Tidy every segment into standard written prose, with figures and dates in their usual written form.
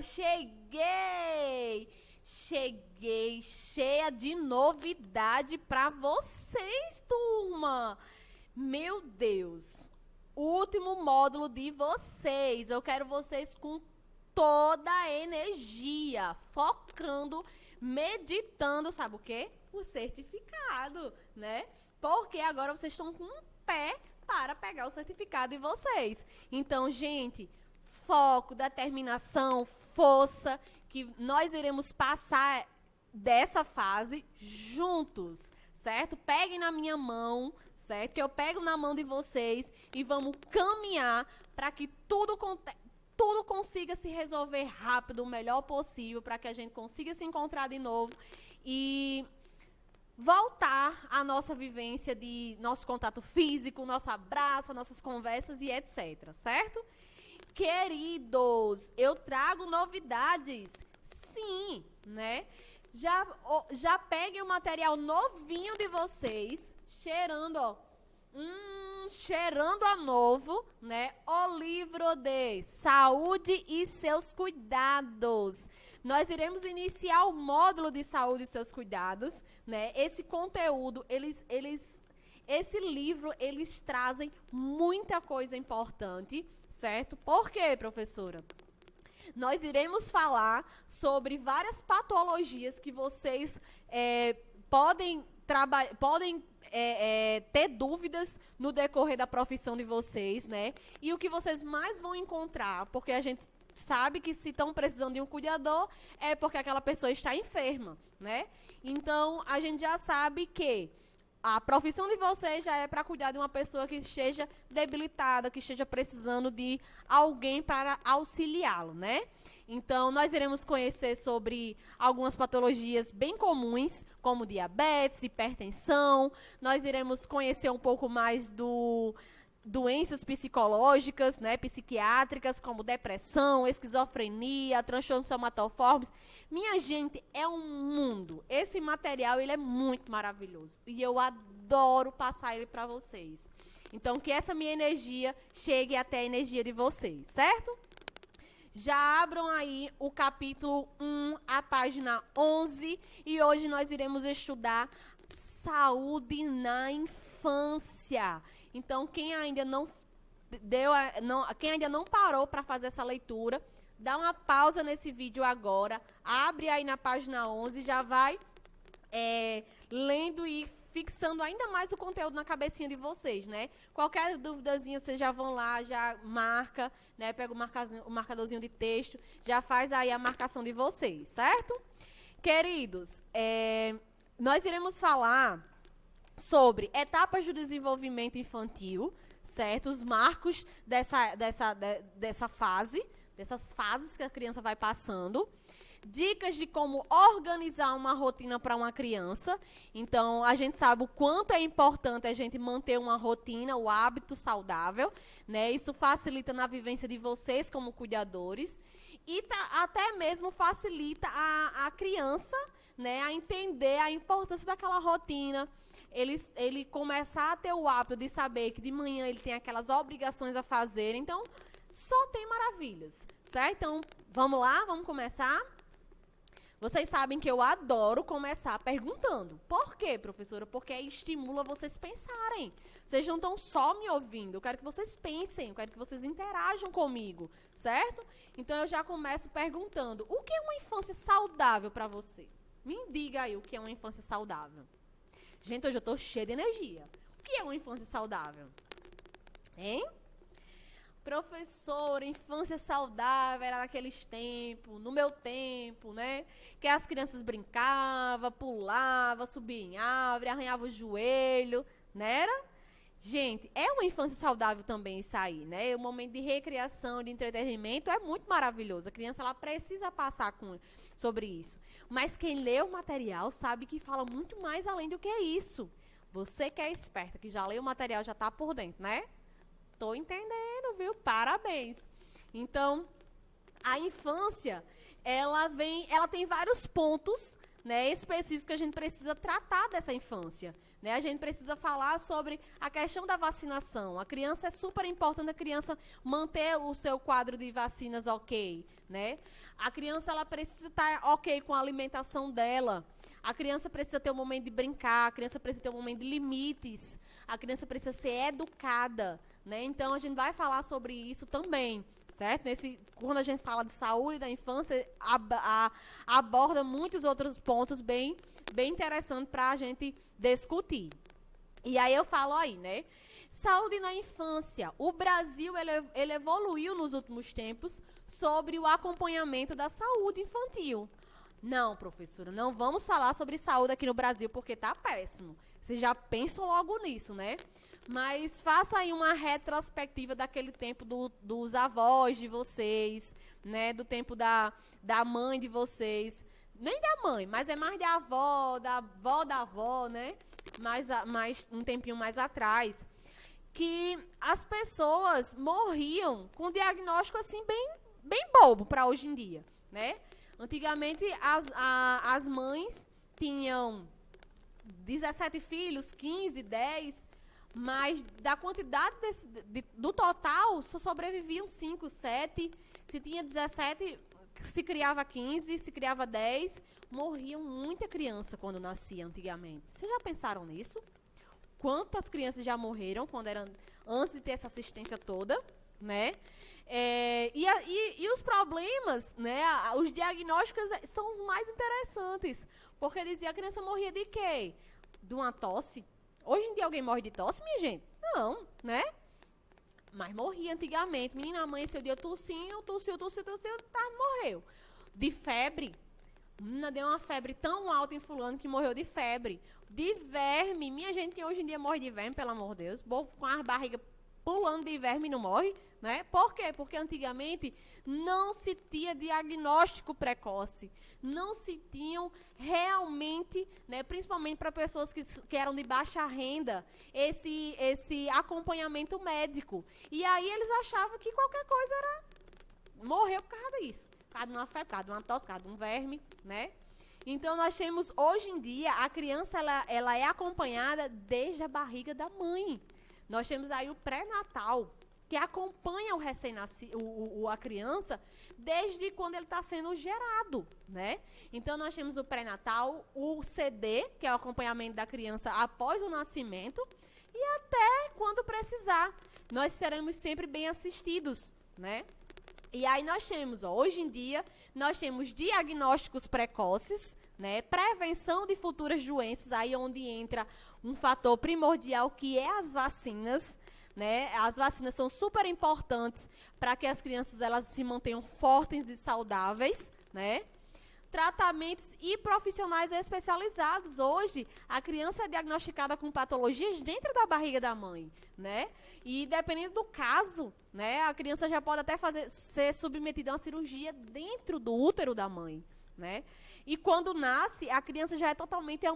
cheguei! Cheguei cheia de novidade para vocês, turma! Meu Deus! Último módulo de vocês. Eu quero vocês com toda a energia, focando, meditando, sabe o quê? O certificado, né? Porque agora vocês estão com um pé para pegar o certificado de vocês. Então, gente, foco, determinação, força, que nós iremos passar dessa fase juntos, certo? Peguem na minha mão, certo? Que eu pego na mão de vocês e vamos caminhar para que tudo consiga se resolver rápido, o melhor possível, para que a gente consiga se encontrar de novo e voltar à nossa vivência de nosso contato físico, nosso abraço, nossas conversas e etc, certo? Queridos, eu trago novidades, sim, né? Já peguem o material novinho de vocês, cheirando, ó, cheirando a novo, né? O livro de Saúde e Seus Cuidados. Nós iremos iniciar o módulo de Saúde e Seus Cuidados, né? Esse conteúdo, esse livro, eles trazem muita coisa importante, certo? Por quê, professora? Nós iremos falar sobre várias patologias que vocês podem ter dúvidas no decorrer da profissão de vocês, né? E o que vocês mais vão encontrar, porque a gente sabe que se estão precisando de um cuidador, é porque aquela pessoa está enferma, né? Então, a gente já sabe que a profissão de vocês já é para cuidar de uma pessoa que esteja debilitada, que esteja precisando de alguém para auxiliá-lo, né? Então, nós iremos conhecer sobre algumas patologias bem comuns, como diabetes, hipertensão. Nós iremos conhecer um pouco mais do doenças psicológicas, né, psiquiátricas, como depressão, esquizofrenia, transtornos somatoformes. Minha gente, é um mundo. Esse material, ele é muito maravilhoso. E eu adoro passar ele para vocês. Então, que essa minha energia chegue até a energia de vocês, certo? Já abram aí o capítulo 1, a página 11. E hoje nós iremos estudar saúde na infância. Então, quem ainda não parou para fazer essa leitura, dá uma pausa nesse vídeo agora, abre aí na página 11 e já vai lendo e fixando ainda mais o conteúdo na cabecinha de vocês, né? Qualquer duvidazinha, vocês já vão lá, já marca, né? Pega o marcadorzinho de texto, já faz aí a marcação de vocês, certo? Queridos, nós iremos falar sobre etapas do desenvolvimento infantil, certo? Os marcos dessa fase, dessas fases que a criança vai passando. Dicas de como organizar uma rotina para uma criança. Então, a gente sabe o quanto é importante a gente manter uma rotina, o hábito saudável, né? Isso facilita na vivência de vocês como cuidadores e até mesmo facilita a criança, né, a entender a importância daquela rotina. Ele começar a ter o hábito de saber que de manhã ele tem aquelas obrigações a fazer. Então, só tem maravilhas, certo? Então, vamos lá, vamos começar? Vocês sabem que eu adoro começar perguntando. Por quê, professora? Porque estimula vocês pensarem. Vocês não estão só me ouvindo. Eu quero que vocês pensem, eu quero que vocês interajam comigo, certo? Então, eu já começo perguntando. O que é uma infância saudável para você? Me diga aí o que é uma infância saudável. Gente, hoje eu estou cheia de energia. O que é uma infância saudável? Hein? Professora, infância saudável era naqueles tempos, no meu tempo, né? Que as crianças brincavam, pulavam, subiam em árvore, arranhavam o joelho, né? Era? Gente, é uma infância saudável também isso aí, né? O momento de recreação, de entretenimento é muito maravilhoso. A criança, ela precisa passar sobre isso. Mas quem lê o material sabe que fala muito mais além do que isso. Você que é esperta, que já leu o material, já está por dentro, né? Tô entendendo, viu? Parabéns. Então, a infância, ela tem vários pontos, né, específicos que a gente precisa tratar dessa infância, né? A gente precisa falar sobre a questão da vacinação. A criança é super importante, a criança manter o seu quadro de vacinas ok, né? A criança, ela precisa estar ok com a alimentação dela. A criança precisa ter um momento de brincar, a criança precisa ter um momento de limites, a criança precisa ser educada, né? Então, a gente vai falar sobre isso também, certo? Quando a gente fala de saúde da infância, aborda muitos outros pontos bem interessantes para a gente discutir. E aí eu falo aí, né? Saúde na infância. O Brasil, ele evoluiu nos últimos tempos sobre o acompanhamento da saúde infantil. Não, professora, não vamos falar sobre saúde aqui no Brasil porque tá péssimo. Vocês já pensam logo nisso, né? Mas faça aí uma retrospectiva daquele tempo dos avós de vocês, né? Do tempo da mãe de vocês. Nem da mãe, mas é mais da avó da avó, né? Mais um tempinho mais atrás. Que as pessoas morriam com diagnóstico assim bem bobo para hoje em dia, né? Antigamente, as mães tinham 17 filhos, 15, 10, mas da quantidade do total, só sobreviviam 5, 7. Se tinha 17, se criava 15, se criava 10. Morriam muita criança quando nascia antigamente. Vocês já pensaram nisso? Quantas crianças já morreram antes de ter essa assistência toda, né? E os problemas, né? Os diagnósticos são os mais interessantes. Porque dizia a criança morria de quê? De uma tosse. Hoje em dia alguém morre de tosse, minha gente? Não, né? Mas morria antigamente. Menina, amanheceu o dia tossiu, morreu. De febre. Menina, deu uma febre tão alta em fulano que morreu de febre. De verme. Minha gente que hoje em dia morre de verme, pelo amor de Deus. Com a barriga pulando de verme não morre, né? Por quê? Porque antigamente não se tinha diagnóstico precoce. Não se tinham realmente, né, principalmente para pessoas que eram de baixa renda, esse acompanhamento médico. E aí eles achavam que qualquer coisa era morrer por causa disso. Por causa de uma febre, por causa de uma tosse, por causa de um verme, né? Então, nós temos, hoje em dia, a criança, ela é acompanhada desde a barriga da mãe. Nós temos aí o pré-natal, que acompanha o recém-nascido, a criança, desde quando ele está sendo gerado, né? Então, nós temos o pré-natal, o CD, que é o acompanhamento da criança após o nascimento, e até quando precisar. Nós seremos sempre bem assistidos, né? E aí nós temos, hoje em dia, nós temos diagnósticos precoces, né? Prevenção de futuras doenças, aí onde entra um fator primordial que é as vacinas, né? As vacinas são super importantes para que as crianças elas se mantenham fortes e saudáveis, né? Tratamentos e profissionais especializados. Hoje, a criança é diagnosticada com patologias dentro da barriga da mãe, né? E dependendo do caso, né, a criança já pode até ser submetida a uma cirurgia dentro do útero da mãe, né? E quando nasce, a criança já é totalmente,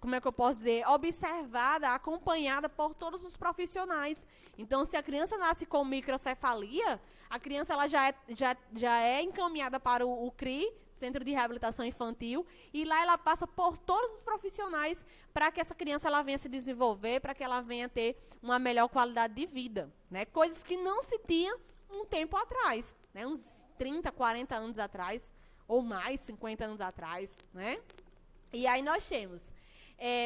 como é que eu posso dizer, observada, acompanhada por todos os profissionais. Então, se a criança nasce com microcefalia, a criança ela já é encaminhada para o CRI, Centro de Reabilitação Infantil, e lá ela passa por todos os profissionais para que essa criança ela venha se desenvolver, para que ela venha ter uma melhor qualidade de vida, né? Coisas que não se tinha um tempo atrás, né? Uns 30, 40 anos atrás, ou mais, 50 anos atrás, né? E aí nós temos...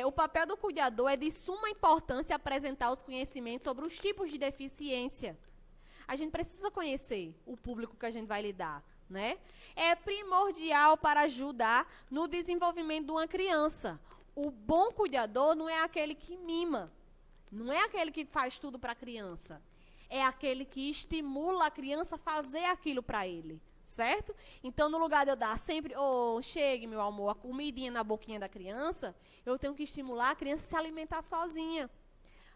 o papel do cuidador é de suma importância apresentar os conhecimentos sobre os tipos de deficiência. A gente precisa conhecer o público que a gente vai lidar, né? É primordial para ajudar no desenvolvimento de uma criança. O bom cuidador não é aquele que mima, não é aquele que faz tudo para a criança. É aquele que estimula a criança a fazer aquilo para ele, certo? Então, no lugar de eu dar sempre, chegue, meu amor, a comidinha na boquinha da criança, eu tenho que estimular a criança a se alimentar sozinha.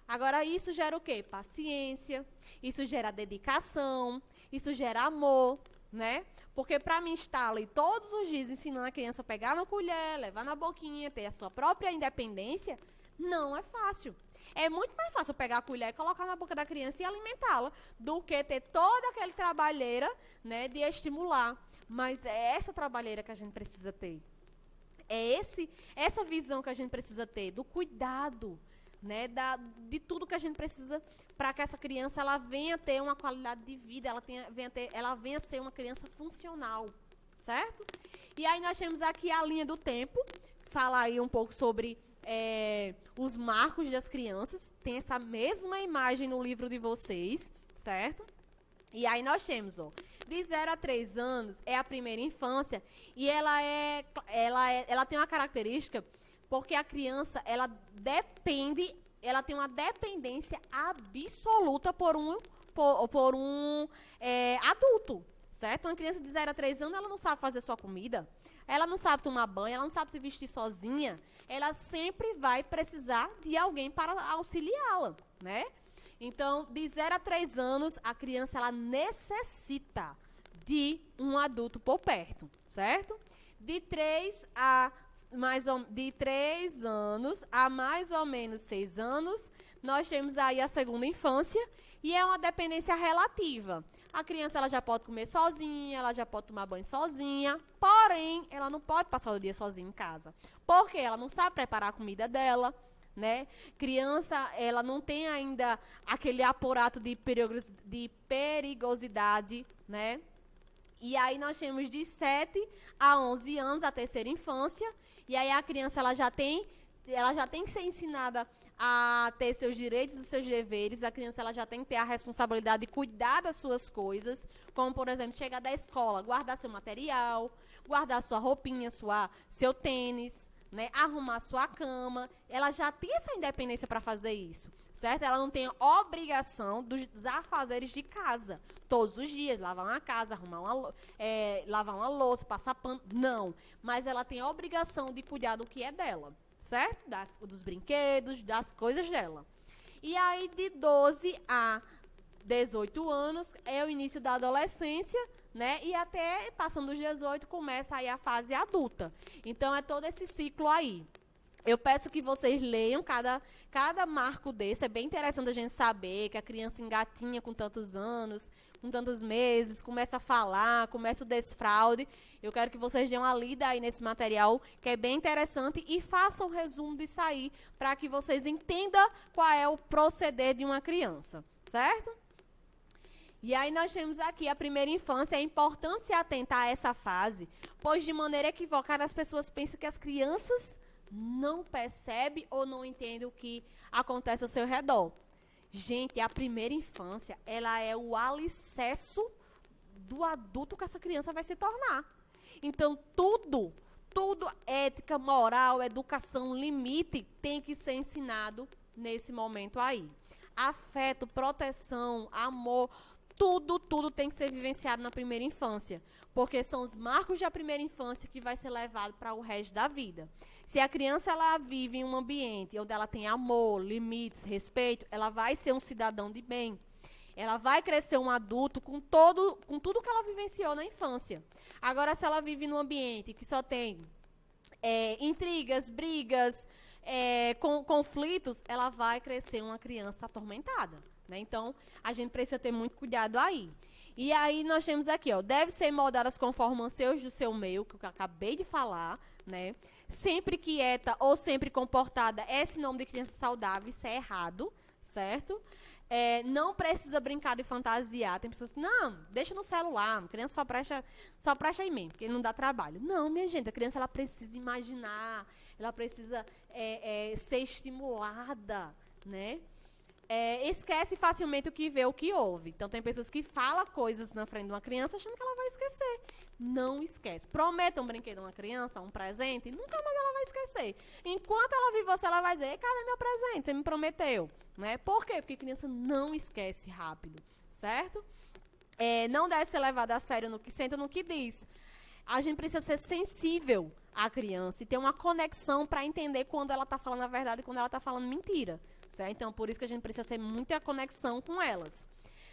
Agora, isso gera o quê? Paciência, isso gera dedicação, isso gera amor, né? Porque para mim estar ali todos os dias ensinando a criança a pegar na colher, levar na boquinha, ter a sua própria independência, não é fácil. É muito mais fácil pegar a colher, colocar na boca da criança e alimentá-la, do que ter toda aquela trabalheira, né, de estimular. Mas é essa trabalheira que a gente precisa ter. Essa visão que a gente precisa ter, do cuidado, né, de tudo que a gente precisa para que essa criança ela venha ter uma qualidade de vida, ela venha ser uma criança funcional, certo? E aí nós temos aqui a linha do tempo, fala aí um pouco sobre os marcos das crianças, tem essa mesma imagem no livro de vocês, certo? E aí nós temos, ó, de 0 a 3 anos é a primeira infância e ela tem uma característica porque a criança, ela tem uma dependência absoluta por um adulto, certo? Uma criança de 0 a 3 anos, ela não sabe fazer sua comida, ela não sabe tomar banho, ela não sabe se vestir sozinha, ela sempre vai precisar de alguém para auxiliá-la, né? Então, de 0 a 3 anos, a criança ela necessita de um adulto por perto, certo? De 3 anos a mais ou menos 6 anos, nós temos aí a segunda infância e é uma dependência relativa. A criança ela já pode comer sozinha, ela já pode tomar banho sozinha, porém, ela não pode passar o dia sozinha em casa, porque ela não sabe preparar a comida dela, né? Criança, ela não tem ainda aquele aparato de perigosidade, né? E aí nós temos de 7 a 11 anos, a terceira infância, e aí a criança ela já tem que ser ensinada a ter seus direitos e seus deveres, a criança ela já tem que ter a responsabilidade de cuidar das suas coisas, como, por exemplo, chegar da escola, guardar seu material, guardar sua roupinha, seu tênis, né, arrumar sua cama, ela já tem essa independência para fazer isso, certo? Ela não tem obrigação dos afazeres de casa, todos os dias, lavar uma casa, lavar uma louça, passar pano, não. Mas ela tem a obrigação de cuidar do que é dela, certo? Dos brinquedos, das coisas dela. E aí, de 12 a 18 anos, é o início da adolescência, né? E até passando os 18 começa aí a fase adulta. Então é todo esse ciclo aí. Eu peço que vocês leiam cada marco desse. É bem interessante a gente saber que a criança engatinha com tantos anos, com tantos meses, começa a falar, começa o desfraude. Eu quero que vocês dêem uma lida aí nesse material, que é bem interessante, e façam um resumo disso aí, para que vocês entendam qual é o proceder de uma criança, certo? E aí nós temos aqui a primeira infância. É importante se atentar a essa fase, pois de maneira equivocada as pessoas pensam que as crianças não percebem ou não entendem o que acontece ao seu redor. Gente, a primeira infância, ela é o alicerce do adulto que essa criança vai se tornar. Então, tudo, ética, moral, educação, limite, tem que ser ensinado nesse momento aí. Afeto, proteção, amor, tudo tem que ser vivenciado na primeira infância, porque são os marcos da primeira infância que vai ser levado para o resto da vida. Se a criança ela vive em um ambiente onde ela tem amor, limites, respeito, ela vai ser um cidadão de bem. Ela vai crescer um adulto com tudo que ela vivenciou na infância. Agora, se ela vive num ambiente que só tem intrigas, brigas, conflitos, ela vai crescer uma criança atormentada. Né? Então, a gente precisa ter muito cuidado aí. E aí, nós temos aqui, ó, deve ser moldadas conforme anseios do seu meio, que eu acabei de falar, né? Sempre quieta ou sempre comportada é sinônimo de criança saudável, isso é errado, certo? Não precisa brincar de fantasiar. Tem pessoas que, não, deixa no celular, a criança só presta em mim, porque não dá trabalho. Não, minha gente, a criança ela precisa imaginar, ela precisa ser estimulada, né? Esquece facilmente o que vê, o que ouve. Então, tem pessoas que falam coisas na frente de uma criança achando que ela vai esquecer. Não esquece. Prometa um brinquedo a uma criança, um presente, nunca mais ela vai esquecer. Enquanto ela vir você, ela vai dizer, cadê meu presente? Você me prometeu. Né? Por quê? Porque a criança não esquece rápido, certo? Não deve ser levada a sério no que sente ou no que diz. A gente precisa ser sensível à criança e ter uma conexão para entender quando ela está falando a verdade e quando ela está falando mentira. Certo? Então, por isso que a gente precisa ter muita conexão com elas.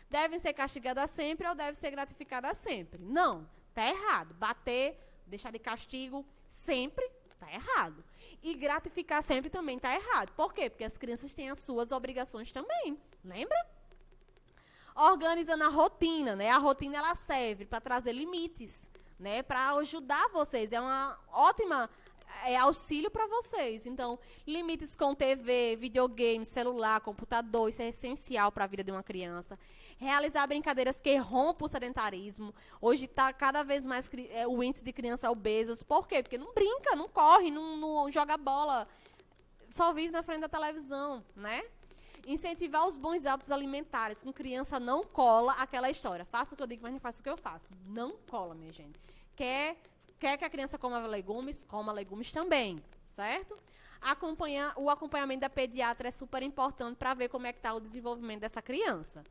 Devem ser castigadas sempre ou devem ser gratificadas sempre? Não, está errado. Bater, deixar de castigo sempre, está errado. E gratificar sempre também está errado. Por quê? Porque as crianças têm as suas obrigações também. Lembra? Organizando a rotina, né? A rotina ela serve para trazer limites, né? Para ajudar vocês. É uma ótima auxílio para vocês. Então, limites com TV, videogame, celular, computador, isso é essencial para a vida de uma criança. Realizar brincadeiras que rompam o sedentarismo. Hoje está cada vez mais o índice de crianças obesas. Por quê? Porque não brinca, não corre, não joga bola, só vive na frente da televisão, né? Incentivar os bons hábitos alimentares. Com criança não cola aquela história. Faça o que eu digo, mas não faça o que eu faço. Não cola, minha gente. Quer que a criança coma legumes também, certo? O acompanhamento da pediatra é super importante para ver como é que está o desenvolvimento dessa criança.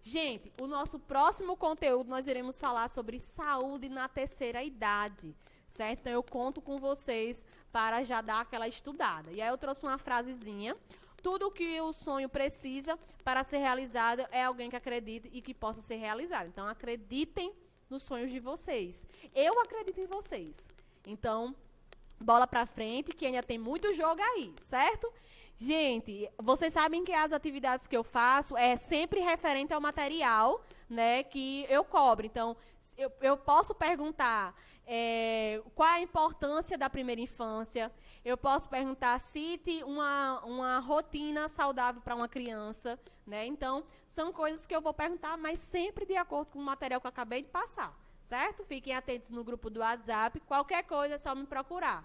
Gente, o nosso próximo conteúdo nós iremos falar sobre saúde na terceira idade, certo? Então eu conto com vocês para já dar aquela estudada. E aí eu trouxe uma frasezinha. Tudo o que o sonho precisa para ser realizado é alguém que acredite e que possa ser realizado. Então acreditem nos sonhos de vocês. Eu acredito em vocês. Então, bola pra frente, que ainda tem muito jogo aí, certo? Gente, vocês sabem que as atividades que eu faço é sempre referente ao material, né, que eu cobro. Então, eu posso perguntar qual é a importância da primeira infância. Eu posso perguntar, cite uma rotina saudável para uma criança, né? Então, são coisas que eu vou perguntar, mas sempre de acordo com o material que eu acabei de passar, certo? Fiquem atentos no grupo do WhatsApp. Qualquer coisa é só me procurar.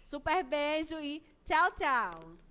Super beijo e tchau, tchau!